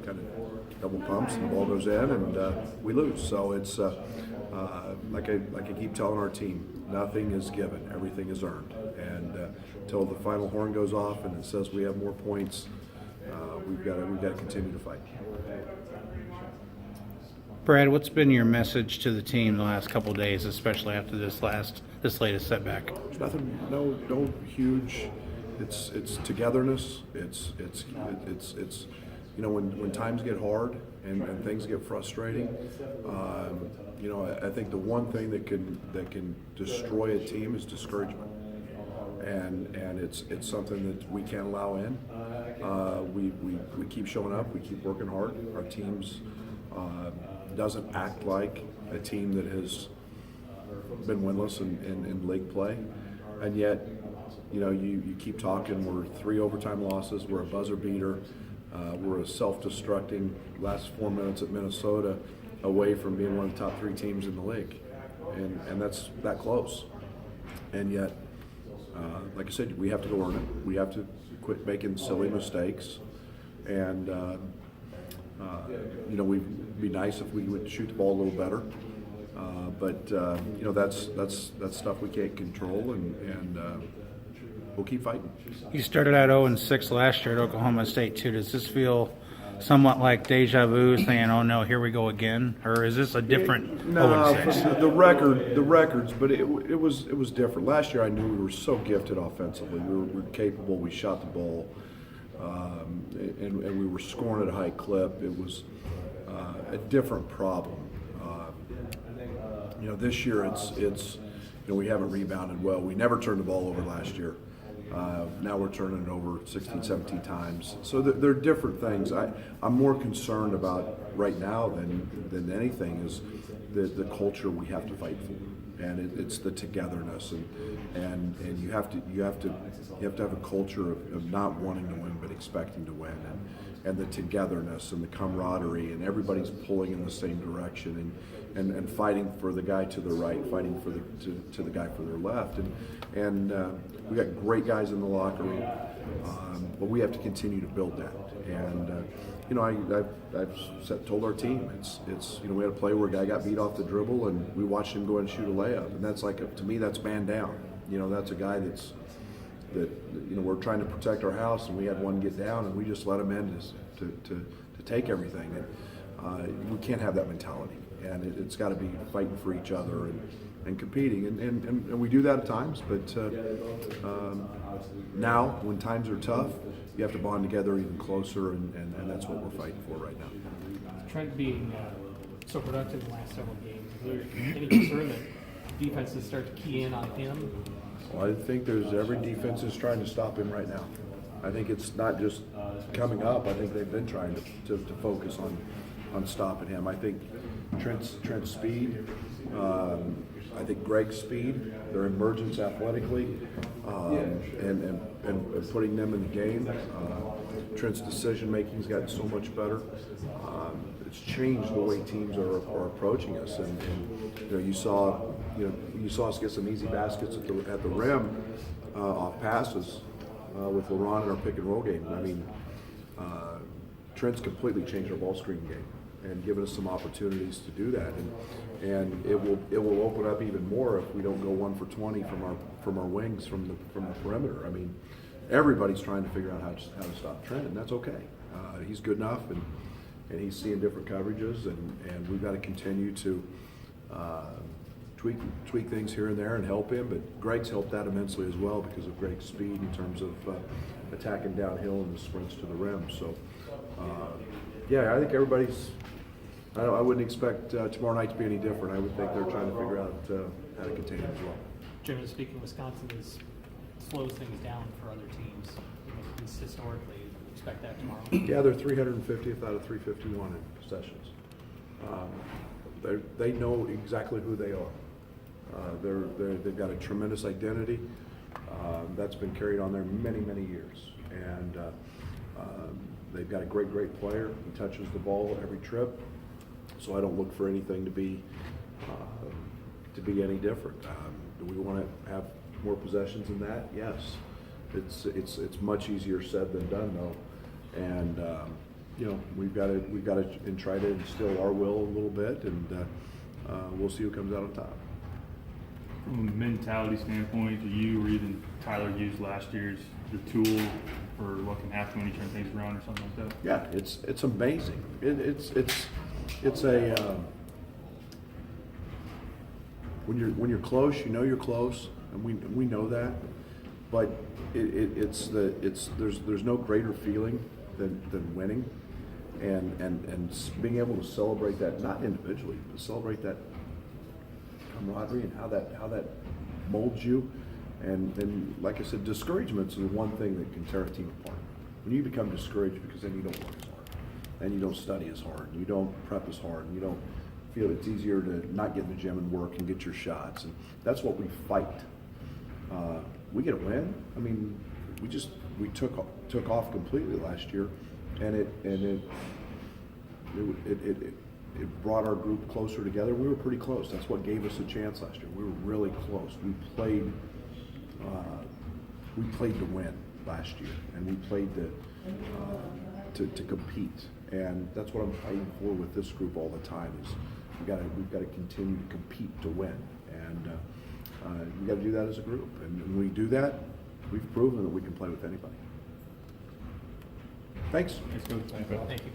kind of double pumps and the ball goes in and we lose. So it's like I keep telling our team, nothing is given, everything is earned. And until the final horn goes off and it says we have more points, we've got to continue to fight. Brad, what's been your message to the team the last couple of days, especially after this latest setback? There's nothing, no huge. It's togetherness. It's when times get hard and things get frustrating. I think the one thing that can destroy a team is discouragement, and it's something that we can't allow in. We keep showing up. We keep working hard. Our teams doesn't act like a team that has been winless in league play, and yet you keep talking. We're 3 overtime losses. We're a buzzer beater. We're a self-destructing last 4 minutes at Minnesota away from being one of the top 3 teams in the league, and that's that close. And yet, like I said, we have to go earn it. We have to quit making silly mistakes, and we'd be nice if we would shoot the ball a little better. But that's stuff we can't control, and we'll keep fighting. You started out 0-6 last year at Oklahoma State too. Does this feel somewhat like deja vu, saying, "Oh no, here we go again," or is this a different 0-6? The records, but it was different. Last year, I knew we were so gifted offensively. We were capable. We shot the ball, and we were scoring at a high clip. It was a different problem. This year it's we haven't rebounded well. We never turned the ball over last year. Now we're turning it over 16, 17 times. So they're different things. I'm more concerned about right now than anything is the culture we have to fight for, and it's the togetherness, and you have to have a culture of not wanting to win but expecting to win, and the togetherness and the camaraderie, and everybody's pulling in the same direction, and fighting for the guy to the right, fighting for to the guy for their left, and we got great guys in the locker room, but we have to continue to build that. And I've told our team it's we had a play where a guy got beat off the dribble, and we watched him go and shoot a layup, and that's to me that's man down. That's a guy that we're trying to protect our house, and we had one get down, and we just let him in to take everything. And we can't have that mentality, and it's got to be fighting for each other and competing, and we do that at times. But now, when times are tough, you have to bond together even closer, and that's what we're fighting for right now. Trent being so productive in the last several games, is there any concern that defenses start to key in on him? Well, I think every defense is trying to stop him right now. I think it's not just coming up. I think they've been trying to focus on stopping him. I think Trent's speed, I think Greg's speed, their emergence athletically, and putting them in the game. Trent's decision making's gotten so much better. It's changed the way teams are approaching us, and you saw us get some easy baskets at the rim off passes with LeBron in our pick and roll game. I mean, Trent's completely changed our ball screen game and given us some opportunities to do that, and it will open up even more if we don't go 1 for 20 from our wings from the perimeter. I mean, everybody's trying to figure out how to stop Trent, and that's okay. He's good enough, and he's seeing different coverages, and we've got to continue to tweak things here and there and help him. But Greg's helped that immensely as well because of Greg's speed in terms of attacking downhill and the sprints to the rim. So, I think everybody's. I wouldn't expect tomorrow night to be any different. I would think they're trying to figure out how to contain him as well. Generally speaking, Wisconsin slows things down for other teams. Historically, expect that tomorrow. Yeah, they're 350th out of 351 in possessions. They know exactly who they are. They've got a tremendous identity that's been carried on there many years, and they've got a great player. He touches the ball every trip, so I don't look for anything to be any different. Do we want to have more possessions than that? Yes. It's much easier said than done though, and you know, we've got to and try to instill our will a little bit, and we'll see who comes out on top. From a mentality standpoint, do you or even Tyler used last year's the tool for what can happen when you turn things around or something like that? Yeah, it's amazing. It's a when you're close, you know you're close, and we know that. But there's no greater feeling than winning, and being able to celebrate that, not individually, but celebrate that camaraderie and how that molds you. And like I said, discouragement's the one thing that can tear a team apart. When you become discouraged because then you don't work as hard, and you don't study as hard, and you don't prep as hard, and you don't feel it's easier to not get in the gym and work and get your shots. And that's what we fight. We get a win. I mean, we took off completely last year, and it brought our group closer together. We were pretty close. That's what gave us a chance last year. We were really close. We played to win last year, and we played to compete. And that's what I'm fighting for with this group all the time. Is we've got to continue to compete to win, and we got to do that as a group. And when we do that, we've proven that we can play with anybody. Thanks. Let's go. Thank you.